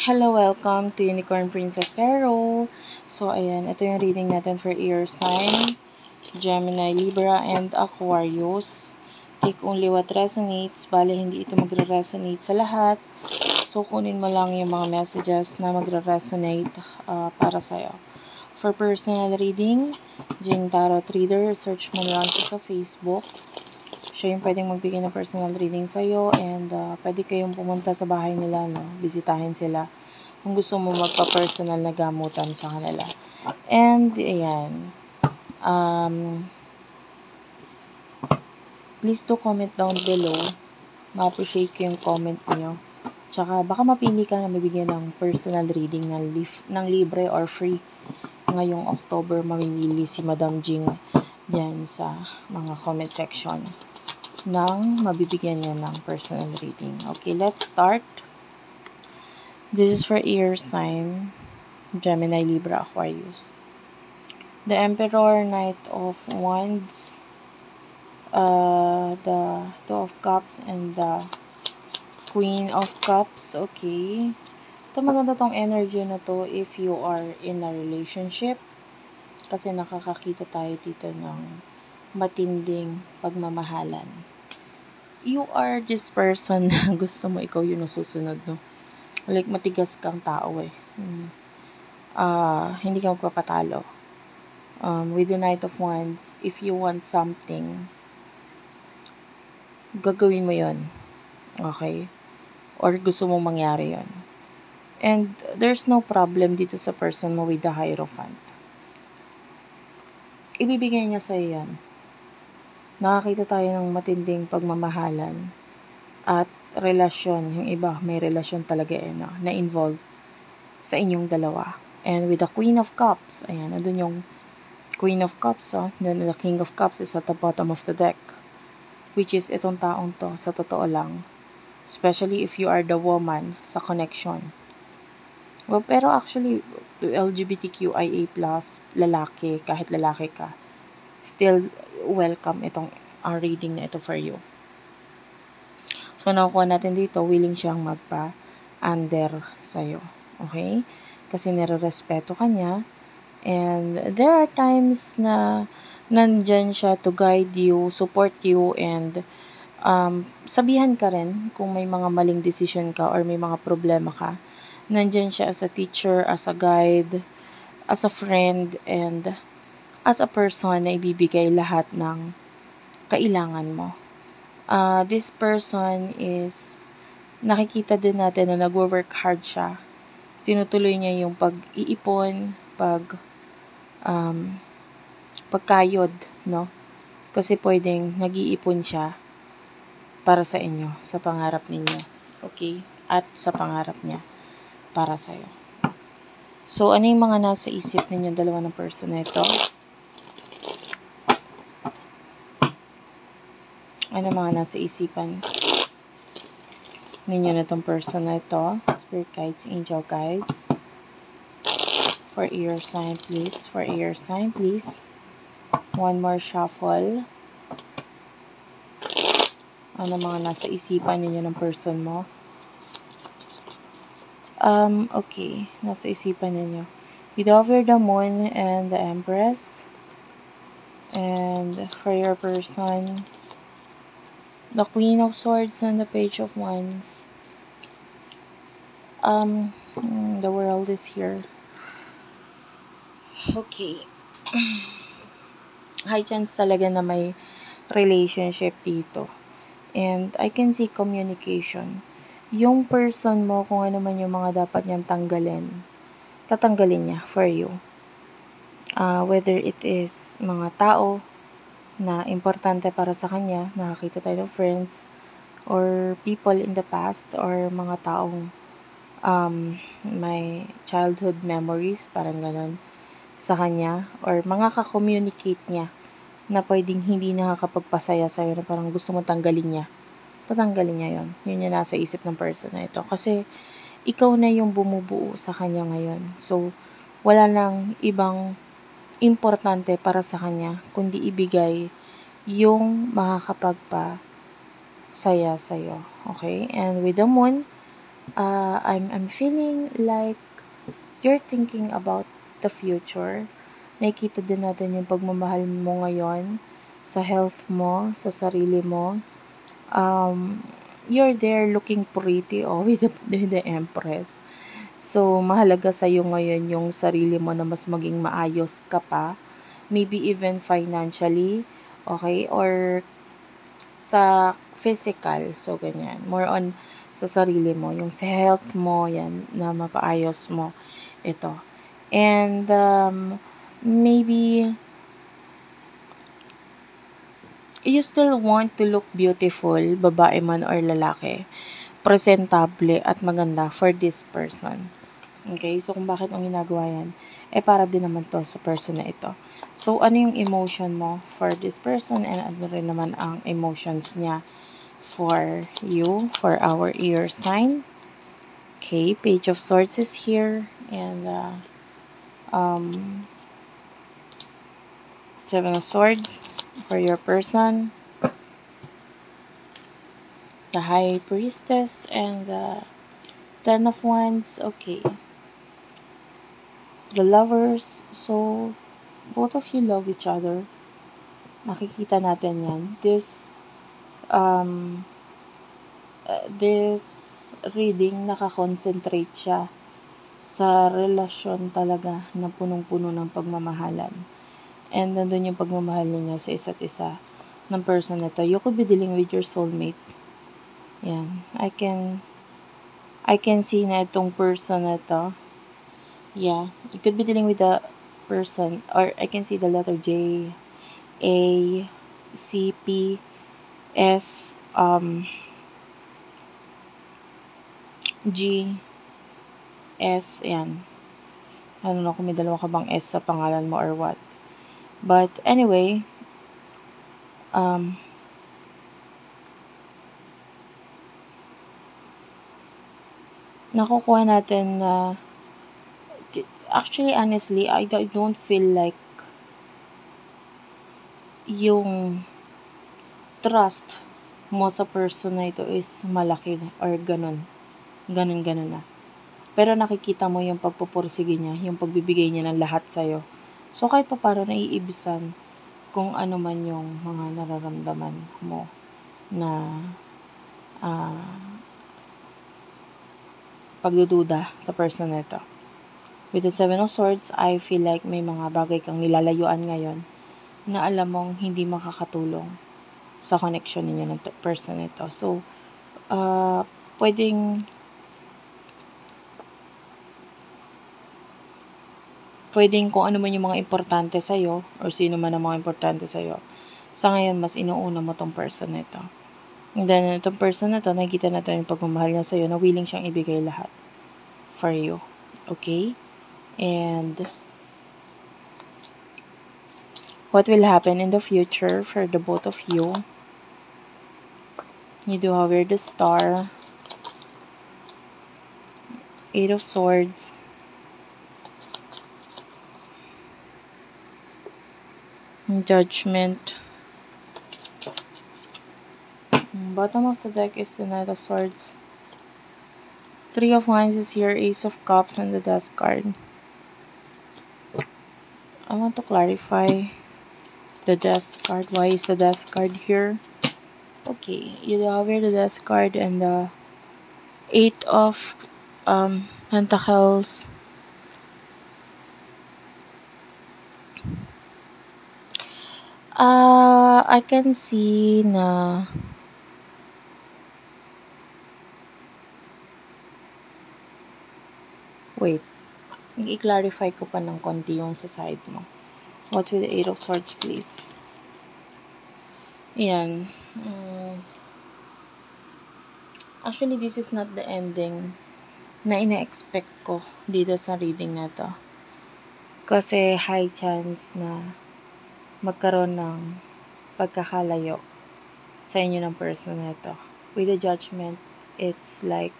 Hello, welcome to Unicorn Princess Tarot. So, ayan, ito yung reading natin for air sign, Gemini, Libra, and Aquarius. Take only what resonates. Bale, hindi ito magre-resonate sa lahat. So, kunin mo lang yung mga messages na magre-resonate para sa'yo. For personal reading, Jing Tarot Reader, search mo lang siya sa Facebook. Siya yung pwedeng magbigay ng personal reading sa'yo and pwede kayong pumunta sa bahay nila, no? Bisitahin sila kung gusto mo magpa-personal na gamutan sa kanila. And, ayan. Please do comment down below. Ma-appreciate ko yung comment niyo. Tsaka, baka mapili ka na mabigyan ng personal reading ng libre or free. Ngayong October, mamimili si Madam Jing dyan sa mga comment section nang mabibigyan niya ng personal reading. Okay, let's start. This is for air sign, Gemini, Libra, Aquarius. The Emperor, Knight of Wands, the Two of Cups, and the Queen of Cups. Okay. Ito maganda tong energy na to if you are in a relationship. Kasi nakakakita tayo dito ng matinding pagmamahalan. You are this person na gusto mo ikaw yung nasusunod, no? Like, matigas kang tao eh. Hindi ka magpapatalo. With the Knight of Wands, if you want something, gagawin mo yon. Okay? Or gusto mong mangyari yon. And there's no problem dito sa person mo with the Hierophant. Ibibigay niya sa'yo yan. Nakakita tayo ng matinding pagmamahalan at relasyon. Yung iba, may relasyon talaga na involve sa inyong dalawa. And with the Queen of Cups, ayan, nandun yung Queen of Cups, then the King of Cups is at the bottom of the deck. Which is itong taong to, sa totoo lang. Especially if you are the woman sa connection. Well, pero actually, LGBTQIA+, lalaki, kahit lalaki ka, still welcome itong reading na ito for you. So, nakukuha natin dito, willing siyang magpa-under sa'yo. Okay? Kasi nire-respeto ka niya. And there are times na nandyan siya to guide you, support you, and sabihan ka rin kung may mga maling decision ka or may mga problema ka. Nandyan siya as a teacher, as a guide, as a friend, and as a person na ibibigay lahat ng kailangan mo. This person is, nakikita din natin na nag-work hard siya. Tinutuloy niya yung pag-iipon, pagkayod, no? Kasi pwedeng nag-iipon siya para sa inyo, sa pangarap ninyo. Okay? At sa pangarap niya para sa'yo. So, ano yung mga nasa isip ninyo dalawa ng person na ito? Ano mga nasa isipan ninyo na itong person na ito? Spirit guides, angel guides. For air sign, please. For air sign, please. One more shuffle. Ano mga nasa isipan ninyo ng person mo? Okay. Nasa isipan ninyo. With over the moon and the Empress. And for your person, the Queen of Swords and the Page of Wands. The world is here. Okay. High chance talaga na may relationship dito. And I can see communication. Yung person mo, kung ano man yung mga dapat niyang tanggalin, tatanggalin niya for you. Whether it is mga tao na importante para sa kanya, nakakita tayo ng friends, or people in the past, or mga taong may childhood memories, parang ganon, sa kanya, or mga ka-communicate niya na pwedeng hindi nakakapagpasaya sa'yo, na parang gusto mo tanggalin niya. Tatanggalin niya yon. Yun yung nasa isip ng person na ito. Kasi ikaw na yung bumubuo sa kanya ngayon. So, wala nang ibang importante para sa kanya, kundi ibigay yung makakapagpasaya sa'yo. Okay? And with the moon, I'm feeling like you're thinking about the future. Nakikita din natin yung pagmamahal mo ngayon sa health mo, sa sarili mo. You're there looking pretty with the Empress. So, mahalaga sa'yo ngayon yung sarili mo na mas maging maayos ka pa. Maybe even financially, okay? Or sa physical. So, ganyan. More on sa sarili mo. Yung sa health mo, yan, na mapaayos mo. Ito. And, maybe, you still want to look beautiful, babae man or lalaki, presentable at maganda for this person. Okay? So, kung bakit ang ginagawa yan, para din naman to sa person na ito. So, ano yung emotion mo for this person and ano rin naman ang emotions niya for you, for our air sign. Okay, Page of Swords is here. And, Seven of Swords for your person. The High Priestess and the Ten of Wands. Okay. The Lovers. So, both of you love each other. Nakikita natin yan. This reading, nakakonsentrate siya sa relasyon talaga na punong-puno ng pagmamahalan. And nandun yung pagmamahal niya sa isa't isa ng person na to. You could be dealing with your soulmate. Yan. I can see na itong person na to. Yeah. You could be dealing with a person, or I can see the letter J, A, C, P, S, G, S, yan. I don't know kung may dalawa ka bang S sa pangalan mo or what. But anyway, nakukuha natin na actually, honestly, I don't feel like yung trust mo sa person na ito is malaki or ganun na. Pero nakikita mo yung pagpupursige niya, yung pagbibigay niya ng lahat sa'yo. So, kahit pa paano naiibisan kung ano man yung mga nararamdaman mo na pagdududa sa person na ito. With the Seven of Swords, I feel like may mga bagay kang nilalayuan ngayon na alam mong hindi makakatulong sa connection ninyo ng person na ito. So, pwedeng kung ano man yung mga importante sa'yo or sino man ang mga importante sa'yo, sa ngayon, mas inuuna mo tong person na ito. And then, itong person na ito, nakikita natin yung pagmamahal niya sa'yo na willing siyang ibigay lahat for you. Okay? And what will happen in the future for the both of you? You do have here the Star, Eight of Swords, Judgment. Bottom of the deck is the Knight of Swords. Three of Wands is here, Ace of Cups, and the Death card. I want to clarify the Death card. Why is the Death card here? Okay, you have here the Death card and the Eight of Pentacles. I can see na wait, i-clarify ko pa ng konti yung sa side mo. What's with the Eight of Swords, please? Ayan. Actually, this is not the ending na ina-expect ko dito sa reading na to. Kasi high chance na magkaroon ng pagkakalayo sa inyo ng person na to. With the Judgment, it's like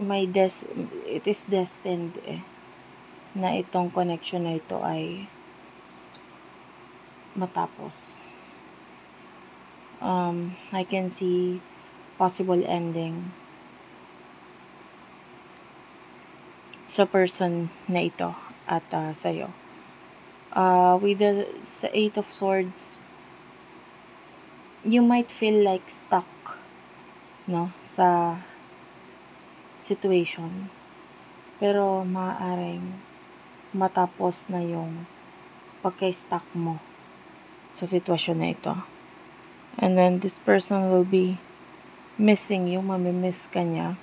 it is destined na itong connection na ito ay matapos. I can see possible ending sa person na ito at sa'yo. With the Eight of Swords, you might feel like stuck, no, sa situation. Pero maaaring matapos na yung pagka-stuck mo sa sitwasyon na ito. And then this person will be missing you, mamimiss ka niya.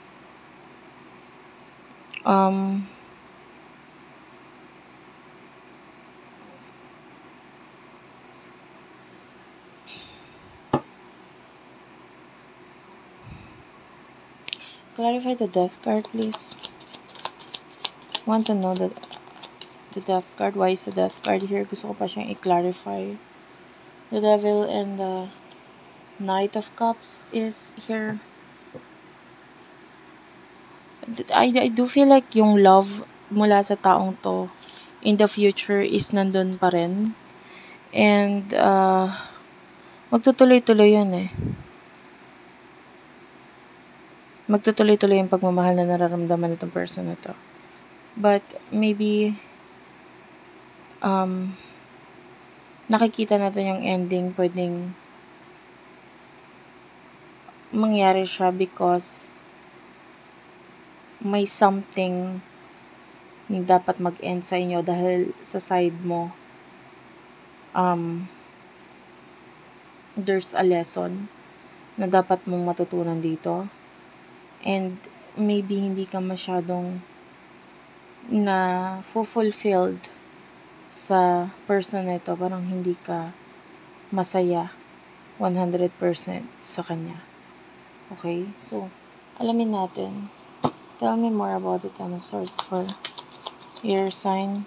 Clarify the Death card, please. Want to know the Death card. Why is the Death card here? Gusto ko pa siyang i-clarify. The Devil and the Knight of Cups is here. I do feel like yung love mula sa taong to in the future is nandun pa rin. And magtutuloy-tuloy yun eh. Magtutuloy-tuloy yung pagmamahal na nararamdaman nitong person na to. But maybe nakikita natin yung ending, pwedeng mangyari siya because may something na dapat mag-end sa inyo dahil sa side mo there's a lesson na dapat mong matutunan dito, and maybe hindi ka masyadong na fulfilled sa person na ito, parang hindi ka masaya 100% sa kanya. Okay? So, alamin natin. Tell me more about the Ten of Swords for your sign.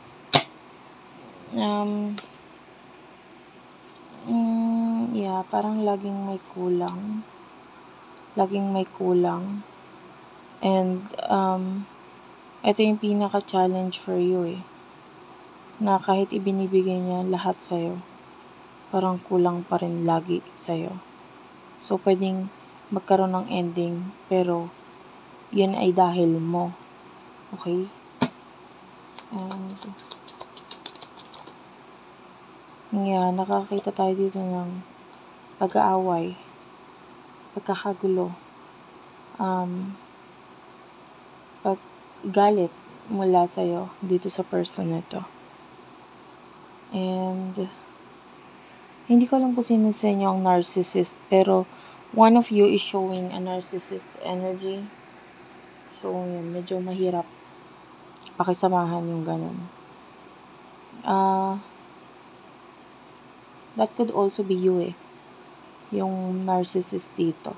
Yeah, parang laging may kulang. Laging may kulang. And, ito yung pinaka-challenge for you eh. Na kahit ibinibigay niya lahat sa'yo, parang kulang pa rin lagi sa'yo. So, pwedeng magkaroon ng ending, pero yun ay dahil mo. Okay? And, yeah, nakakita tayo dito ng pag-aaway, pagkakagulo, paggalit mula sa'yo dito sa person na to. And, hindi ko alam kung sino sa inyo ang narcissist, pero one of you is showing a narcissist energy. So, yun, medyo mahirap pakisamahan yung ganun. That could also be you eh. Yung narcissist dito.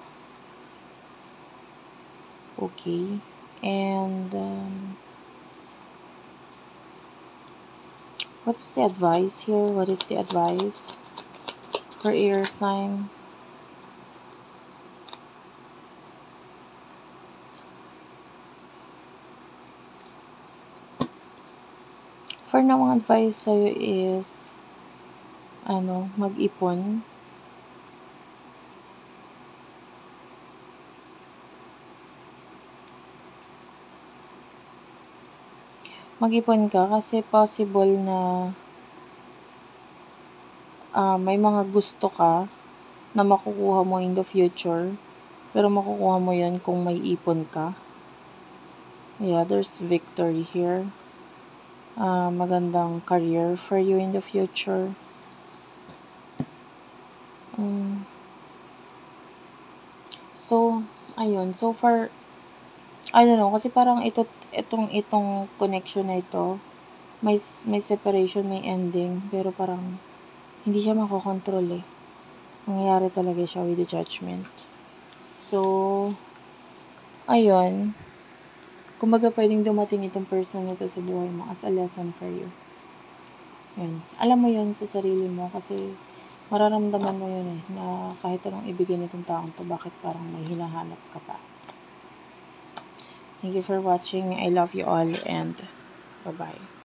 Okay. And, what is the advice here? What is the advice for air sign? For now, ang advice sa'yo is, mag-ipon. Mag-ipon ka kasi possible na may mga gusto ka na makukuha mo in the future, pero makukuha mo yun kung may ipon ka. Yeah, there's victory here. Magandang career for you in the future. So, ayun. So far, I don't know, kasi parang itong connection na ito, may separation, may ending, pero parang hindi siya makokontrol eh. Nangyayari talaga siya with the Judgment. So, ayun. Kumbaga pwedeng dumating itong person nito sa buhay mo as a lesson for you. Yun. Alam mo yun sa sarili mo kasi mararamdaman mo yun eh, na kahit anong ibigay nitong taong to, bakit parang may hinahanap ka pa. Thank you for watching. I love you all and bye-bye.